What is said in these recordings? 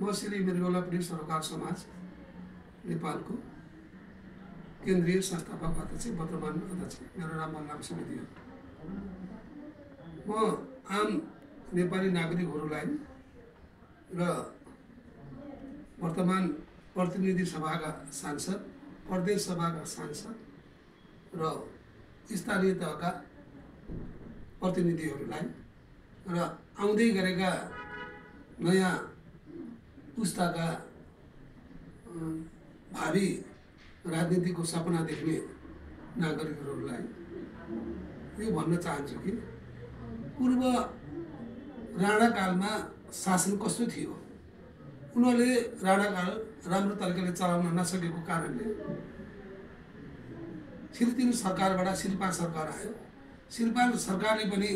म श्री मृगौलापीडी सरोकार समाज नेपालको केन्द्रीय संस्थापक अध्यक्ष वर्तमान अध्यक्ष। मेरो नाम बलराम सुवेदी हो। म आम नेपाली नागरिकहरूलाई र वर्तमान प्रतिनिधि सभाका सांसद, प्रदेश सभाका सांसद र स्थानीय तहका प्रतिनिधिहरूलाई र आउँदै गरेका नयाँ पुस्ताका भावी राजनीतिको सपना देख्ने नागरिकहरूलाई यो भन्न चाहन्छु कि पूर्व राणाकालमा शासन कस्तो थियो, उनीहरूले राणाकाल राम्रो तरिकाले चलाउन नसकेको कारणले श्री सरकारबाट शिल्पा सरकार आयो। शिल्पा सरकारले पनि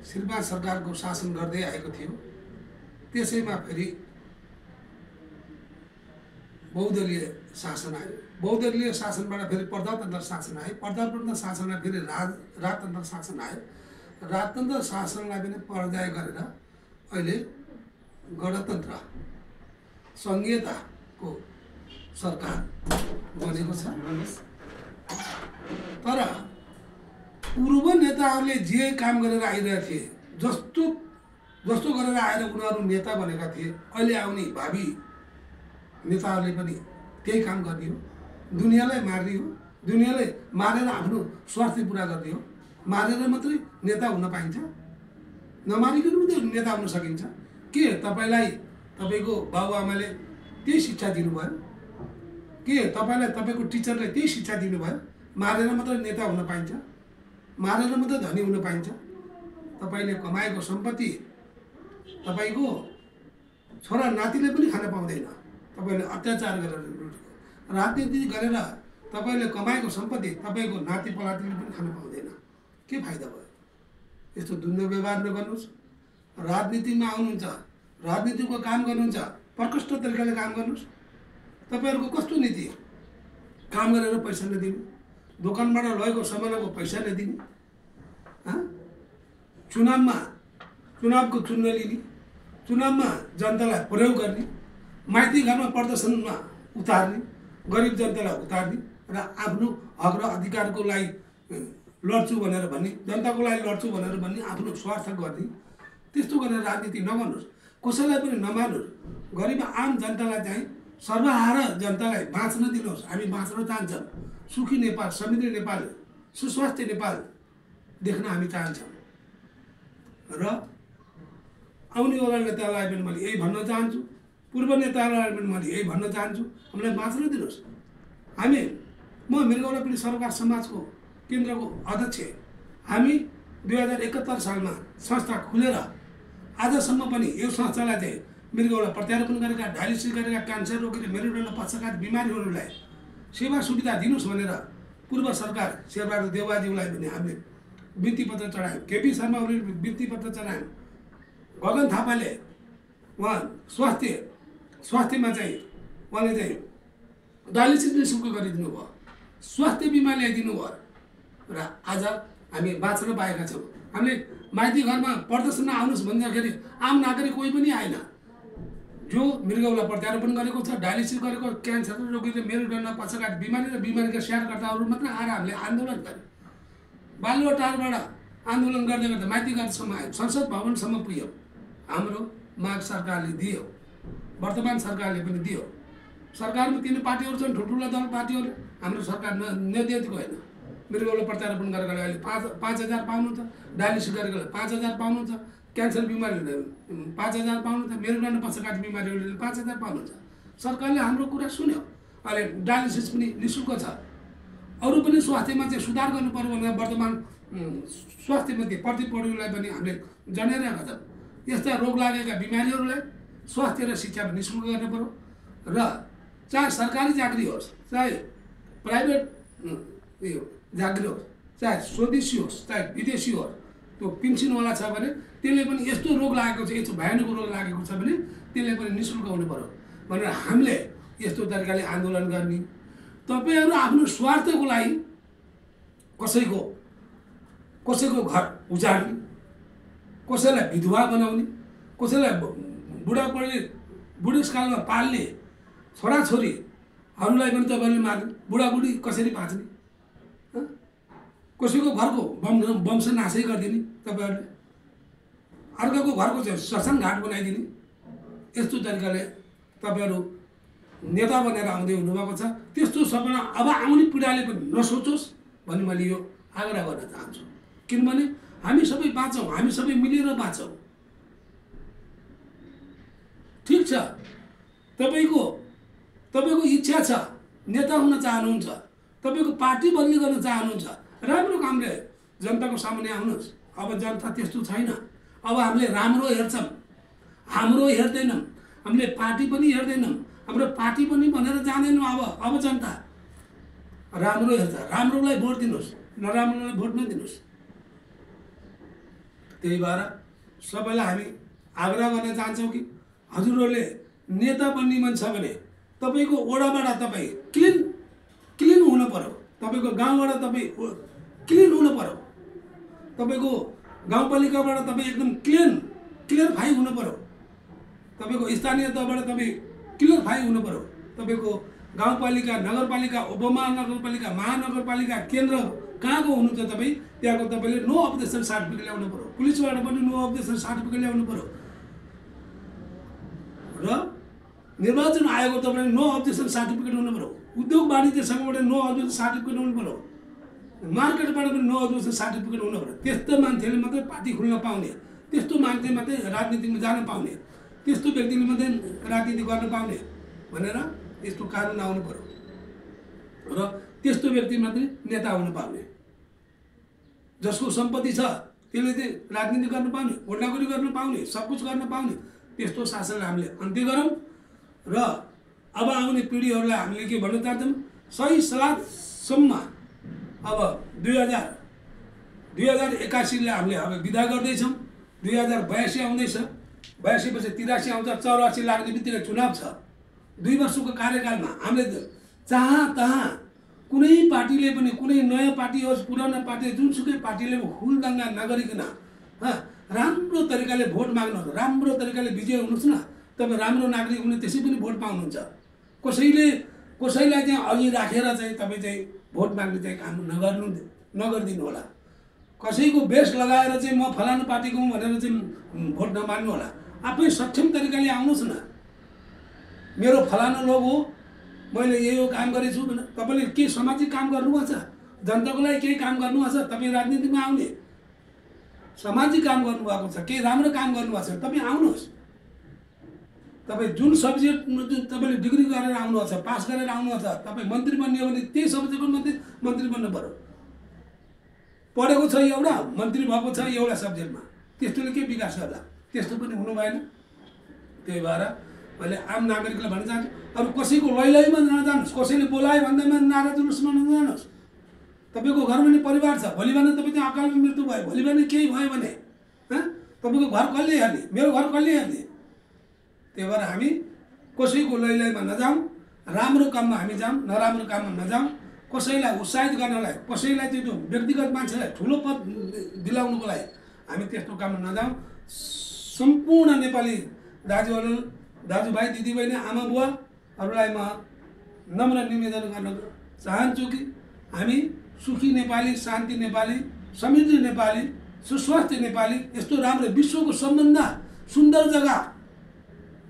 शिल्पा सरकारको शासन गर्दै आएको थियो। त्यसैमा फेरि बहुदलीय शासन आयो। बहुदलीय शासनबाट फेरि प्रजातन्त्र शासन आयो। प्रजातन्त्र शासनलाई फेरि राजतन्त्र शासन आयो। राजतन्त्र शासनलाई पनि पर्याय गरेर अहिले गणतन्त्र संघीयताको सरकार बनेको छ। तर पूर्व नेताहरूले जे काम गरेर आइरहेका थिए, जस्तो गरेर आएर उनीहरू नेता बनेका थिए, अहिले आउने भावी नेताहरूले पनि त्यही काम गर्ने हो। दुनियाँलाई मार्ने हो, दुनियाँलाई मारेर आफ्नो स्वार्थ पुरा गर्ने हो। मारेर मात्रै नेता हुन पाइन्छ, नमारिकन मात्रै नेता हुन सकिन्छ के? तपाईलाई तपाईको बाबुआमाले त्यही शिक्षा दिनुभयो के? तपाईलाई तपाईको टिचरले त्यही शिक्षा दिनुभयो? मारेर मात्रै नेता हुन पाइन्छ, मारेर मात्रै धनी हुन पाइन्छ? तपाईले कमाएको सम्पत्ति तपाईको छोरा नातिले पनि खान पाउँदैन। तपाईले अत्याचार गरेर राजनीति गरेर तपाईले कमाएको सम्पत्ति तपाईको नाति पलातीले पनि खान पाउँदैन। के फाइदा भयो? यस्तो दुर्व्यवहार व्यवहार नगर्नुहोस्। राजनीतिमा आउनुहुन्छ, राजनीतिको काम गर्नुहुन्छ, प्रकृष्ट तरिकाले काम गर्नुहोस्। तपाईहरुको कस्तो नीति? काम गरेर पैसा नदिने, दोकानबाट लगेको सामानको पैसा नदिने, चुनावको चुन्न लिने, चुनावमा जनतालाई प्रयोग गर्ने, माइती घरमा प्रदर्शनमा उतार्ने, गरिब जनतालाई उतार्ने र आफ्नो हक र अधिकारको लागि लड्छु भनेर भन्ने, जनताको लागि लड्छु भनेर भन्ने, आफ्नो स्वार्थ गर्ने। त्यस्तो गरेर राजनीति नगर्नुहोस्। कसैलाई पनि नमार्नुहोस्। गरिब आम जनतालाई चाहिँ सर्वहारा जनतालाई बाँच्न दिनुहोस्। हामी बाँच्न चाहन्छौँ। सुखी नेपाल, समृद्ध नेपाल, सुस्वास्थ्य नेपाल देख्न हामी चाहन्छौँ र आउनेवाला नेतालाई पनि मैले यही भन्न चाहन्छु। पूर्व नेताहरूलाई पनि मैले यही भन्न चाहन्छु, हामीलाई बाँच्न दिनुहोस्। म मृगौलापीडी सरोकार समाजको केन्द्रको अध्यक्ष। हामी 2071 सालमा संस्था खुलेर आजसम्म पनि यो संस्थालाई चाहिँ मृगौला प्रत्यारोपण गरेका, डायलिसिस गरेका, क्यान्सर रोगी, मेरुदण्ड पक्षघात बिमारीहरूलाई सेवा सुविधा दिनुहोस् भनेर पूर्व सरकार शेरबहादुर देउवाज्यूलाई पनि हामीले बिन्ती पत्र चढायौँ। केपी शर्मा ओलीले बिन्ती पत्र चढायौँ। गगन थापाले उहाँ स्वास्थ्यमा चाहिँ उहाँले चाहिँ डायलिसिस निःशुल्क गरिदिनु भयो, स्वास्थ्य बिमा ल्याइदिनु भयो र आज हामी बाँच्न पाएका छौँ। हामीले माइती घरमा प्रदर्शनमा आउनुहोस् भन्दाखेरि आम नागरिक कोही पनि आएन। जो मृगौला प्रत्यारोपण गरेको छ, डायलिसिस गरेको, क्यान्सर रोगीले, मेरुदण्ड पक्षघात बिमारी र बिमारीका स्याहारकर्ताहरू मात्र आएर हामीले आन्दोलन गऱ्यौँ। बालुवाटारबाट आन्दोलन गर्दै गर्दा माइती घरसम्म आयो, संसद भवनसम्म पुग्यो। हाम्रो माग सरकारले दियो, वर्तमान सरकारले पनि दियो। सरकारमा तीन पार्टीहरू छन्, ठुल्ठुला दल पार्टीहरू। हाम्रो सरकार नदिएको होइन। मृगौला प्रत्यारोपण गरेकोले अहिले 5,000 पाउनुहुन्छ, डायलिसिस गरेकोले 5,000 पाउनुहुन्छ, क्यान्सर बिमारीले 5,000 पाउनुहुन्छ, मेरुदण्ड पक्षघात बिमारीहरूले 5,000 पाउनुहुन्छ। सरकारले हाम्रो कुरा सुन्यो। अहिले डायलिसिस पनि निःशुल्क छ। अरू पनि स्वास्थ्यमा चाहिँ सुधार गर्नु पर्यो भनेर वर्तमान स्वास्थ्यमध्ये प्रतिपौडीलाई पनि हामीले जनाइरहेका छौँ। यस्ता रोग लागेका बिमारीहरूलाई स्वास्थ्य र शिक्षा निःशुल्क गर्नु पर्यो र चाहे सरकारी चाकरी होस्, चाहे प्राइभेट जागिर होस्, चाहे स्वदेशी होस्, चाहे विदेशी होस्, त्यो पेन्सनवाला छ भने त्यसले पनि यस्तो रोग लागेको छ, यस्तो भयानक रोग लागेको छ भने त्यसले पनि निःशुल्क हुनु पर्यो भनेर हामीले यस्तो तरिकाले आन्दोलन गर्ने। तपाईहरु आफ्नो स्वार्थको लागि कसैको घर उजाड्ने, कसैलाई विधवा बनाउने, कसैलाई बुढाबुढीले बुढेसकालमा पाल्ने छोराछोरीहरूलाई पनि तपाईँहरूले मार्ने, बुढाबुढी कसरी बाँच्ने, कसैको घरको वंश नाशै गरिदिने तपाईँहरूले, अर्काको घरको चाहिँ श्मशान घाट बनाइदिने, यस्तो तरिकाले तपाईँहरू नेता बनेर आउँदै हुनुभएको छ। त्यस्तो सपना अब आउने पिँढीले पनि नसोचोस् भन्ने मैले यो आग्रह गर्न चाहन्छु। किनभने हामी सबै बाँचौँ, हामी सबै मिलेर बाँचौँ। ठिक छ, तपाईँको इच्छा छ, नेता हुन चाहनुहुन्छ, तपाईँको पार्टी बदली गर्न चाहनुहुन्छ, राम्रो कामले जनताको सामुन्ने आउनुहोस्। अब जनता त्यस्तो छैन। अब हामीले राम्रो हेर्छौँ, हाम्रो हेर्दैनौँ, हामीले पार्टी पनि हेर्दैनौँ, हाम्रो पार्टी पनि भनेर जाँदैनौँ। अब जनता राम्रो हेर्छ, राम्रोलाई भोट दिनुहोस्, नराम्रोलाई भोट नदिनुहोस्। त्यही भएर सबैलाई हामी आग्रह गर्न चाहन्छौँ कि हजुरहरूले नेता बन्ने मन छ भने तपाईँको वडाबाट तपाईँ क्लिन हुनु पर्यो, तपाईँको गाउँबाट तपाईँ क्लिन हुनु पर्यो, तपाईँको गाउँपालिकाबाट तपाईँ एकदम क्लियरफाई हुनु पर्यो, तपाईँको स्थानीय तहबाट तपाईँ क्लियरफाई हुनु पर्यो, तपाईँको गाउँपालिका, नगरपालिका, उपमहानगरपालिका, महानगरपालिका केन्द्र कहाँको हुनुहुन्छ तपाईँ, त्यहाँको तपाईँले नो अब्जेक्सन सर्टिफिकेट ल्याउनु पर्यो, पुलिसबाट पनि नो अब्जेक्सन सर्टिफिकेट ल्याउनु पर्यो र निर्वाचन आयोगको तपाईँले नो अब्जेक्सन सर्टिफिकेट हुनु पर्यो, उद्योग वाणिज्य सङ्घबाट नो अब्जेक्सन सर्टिफिकेट हुनु पर्यो, मार्केटबाट पनि नो अब्जेक्सन सर्टिफिकेट हुनु पर्यो। त्यस्तो मान्छेले मात्रै पार्टी खुल्न पाउने, त्यस्तो मान्छे मात्रै राजनीतिमा जान पाउने, त्यस्तो व्यक्तिले मात्रै राजनीति गर्न पाउने भनेर यस्तो कानुन आउनु पर्यो र त्यस्तो व्यक्ति मात्रै नेता हुन पाउने। जसको सम्पत्ति छ त्यसले चाहिँ राजनीति गर्न पाउने, गुन्डागर्दी गर्न पाउने, सब कुछ गर्न पाउने, त्यस्तो शासनलाई हामीले अन्त्य गरौँ र अब आउने पिँढीहरूलाई हामीले के भन्न चाहन्छौँ, सही सलाहसम्म अब 2081 हामीले अब विदा गर्दैछौँ, 2082 आउँदैछ, 82 पछि 83 आउँछ, 84 लाग्ने बित्तिकै चुनाव छ। 2 वर्षको कार्यकालमा हामीले जहाँ तहाँ कुनै पार्टीले पनि, कुनै नयाँ पार्टी होस्, पुरानो पार्टी, जुनसुकै पार्टीले हुलदङ्गा नगरिकन राम्रो तरिकाले भोट माग्नुहोस्, राम्रो तरिकाले विजय हुनुहोस् न। तपाईँ राम्रो नागरिक हुने त्यसै पनि भोट पाउनुहुन्छ। कसैलाई चाहिँ अघि राखेर चाहिँ तपाईँ चाहिँ भोट माग्ने चाहिँ काम नगरिदिनु होला। कसैको बेस लगाएर चाहिँ म फलानु पार्टीको हुँ भनेर चाहिँ भोट नमाग्नु होला। आफै सक्षम तरिकाले आउनुहोस् न, मेरो फलानु लोग हो, मैले यो काम गरेछु भने तपाईँले के सामाजिक काम गर्नुभएको छ, जनताको लागि केही काम गर्नुभएको छ, तपाईँ राजनीतिमा आउने सामाजिक काम गर्नुभएको छ, केही राम्रो काम गर्नुभएको छ, तपाईँ आउनुहोस्। तपाईँ जुन सब्जेक्ट तपाईँले डिग्री गरेर आउनुभएको छ, पास गरेर आउनुभएको छ, तपाईँ मन्त्री बन्ने हो भने त्यही सब्जेक्टको मन्त्री बन्नु पर्यो। पढेको छ एउटा, मन्त्री भएको छ एउटा सब्जेक्टमा, त्यस्तोले के विकास गर्ला? त्यस्तो पनि हुनु भएन। त्यही भएर मैले आम नागरिकलाई भन्न चाहन्छु, अब कसैको लैलैमा नजानुहोस्, कसैले बोलायो भन्दैमा नारा जुलुसमा नजानुहोस्। तपाईँको घरमा नि परिवार छ, भोलि भने तपाईँ चाहिँ अकालमा मृत्यु भयो, भोलि भने केही भयो भने तपाईँको घर कसले हेर्ने, मेरो घर कसले हेर्ने? त्यही भएर हामी कसैको लैलैमा नजाउँ, राम्रो काममा हामी जाउँ, नराम्रो काममा नजाउँ। कसैलाई उत्साहित गर्नलाई, कसैलाई चाहिँ त्यो व्यक्तिगत मान्छेलाई ठुलो पद दिलाउनुको लागि हामी त्यस्तो काममा नजाउँ। सम्पूर्ण नेपाली दाजुभाइ, दिदीबहिनी, आमा बुवाहरूलाई म नम्र निवेदन गर्न चाहन्छु कि हामी सुखी नेपाली, शान्ति नेपाली, समृद्ध नेपाली, सुस्वास्थ्य नेपाली, यस्तो राम्रो विश्वको सबभन्दा सुन्दर जग्गा,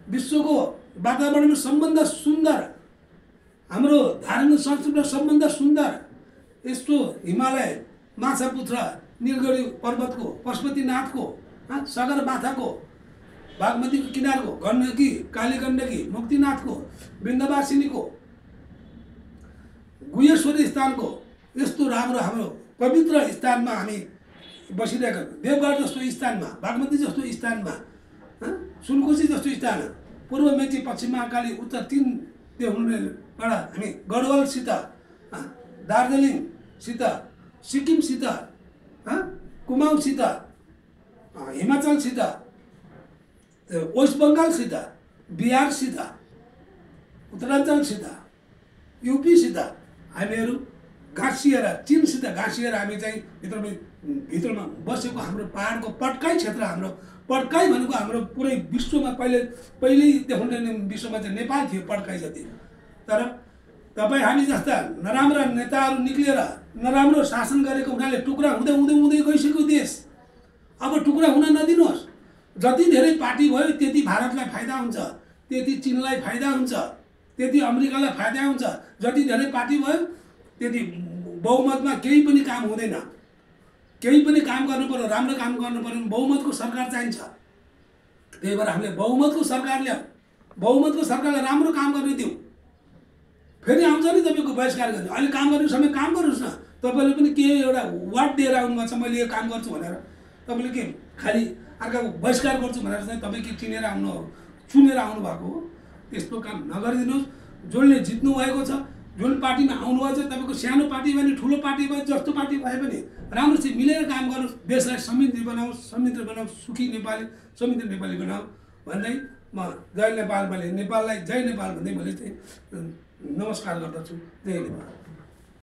विश्वको वातावरणमा सबभन्दा सुन्दर, हाम्रो धार्मिक संस्कृतिमा सबभन्दा सुन्दर यस्तो हिमालय, माछापुत्र, नीलगिरी पर्वतको, पशुपतिनाथको, सगरमाथाको, बागमतीको किनारको, गण्डकी, काली गण्डकी, मुक्तिनाथको, वृन्दवासिनीको, गुहेश्वरी स्थानको यस्तो राम्रो हाम्रो पवित्र स्थानमा हामी बसिरहेका, देवगढ जस्तो स्थानमा, बागमती जस्तो स्थानमा, सुनकोशी जस्तो स्थान, पूर्व मेची, पश्चिम महाकाली, उत्तर 3 देवहुनेबाट हामी गढवालसित, दार्जिलिङसित, सिक्किमसित, कुमाऊँसित, हिमाचलसित, वेस्ट बङ्गालसित, बिहारसित, उत्तराञ्चलसित, युपीसित हामीहरू गाँसिएर, चीनसित गाँसिएर हामी चाहिँ भित्रमा बसेको हाम्रो पहाडको पट्काइ क्षेत्र, हाम्रो पड्काइ भनेको हाम्रो पुरै विश्वमा पहिल्यै देखाउने विश्वमा चाहिँ नेपाल थियो पड्काइ जति। तर तपाईँ हामी जस्ता नराम्रा नेताहरू निक्लिएर नराम्रो शासन गरेको हुनाले टुक्रा हुँदै हुँदै हुँदै गइसक्यो देश। अब टुक्रा हुन नदिनुहोस्। जति धेरै पार्टी भयो त्यति भारतलाई फाइदा हुन्छ, त्यति चीनलाई फाइदा हुन्छ, त्यति अमेरिकालाई फाइदा हुन्छ। जति धेरै पार्टी भयो त्यति बहुमतमा केही पनि काम हुँदैन। केही पनि काम गर्नु पर्यो, राम्रो काम गर्नु पर्यो भने बहुमतको सरकार चाहिन्छ। त्यही भएर हामीले बहुमतको सरकार ल्याऊ, बहुमतको सरकारलाई राम्रो काम गर्ने दिउँ। फेरि आउँछ नि तपाईँको बहिष्कार गर्ने। अहिले काम गर्ने समय काम गर्नुहोस् न। तपाईँले पनि के एउटा वार्ड दिएर आउनुभएको छ मैले यो काम गर्छु भनेर, तपाईँले के खालि अर्काको बहिष्कार गर्छु भनेर चाहिँ तपाईँ के चिनेर चुनेर आउनुभएको हो? त्यस्तो काम नगरिदिनुहोस्। जसले जित्नु भएको छ, जुन पार्टीमा आउनुभएको छ, तपाईँको सानो पार्टी भयो भने ठुलो पार्टी भयो, जस्तो पार्टी भए पनि राम्रोसित मिलेर काम गर्नुहोस्। देशलाई समृद्ध बनाओस्, सुखी नेपाली, समृद्ध नेपाली बनाऊ भन्दै म जय नेपाल नेपाललाई जय नेपाल भन्दै मैले चाहिँ नमस्कार गर्दछु। जय नेपाल।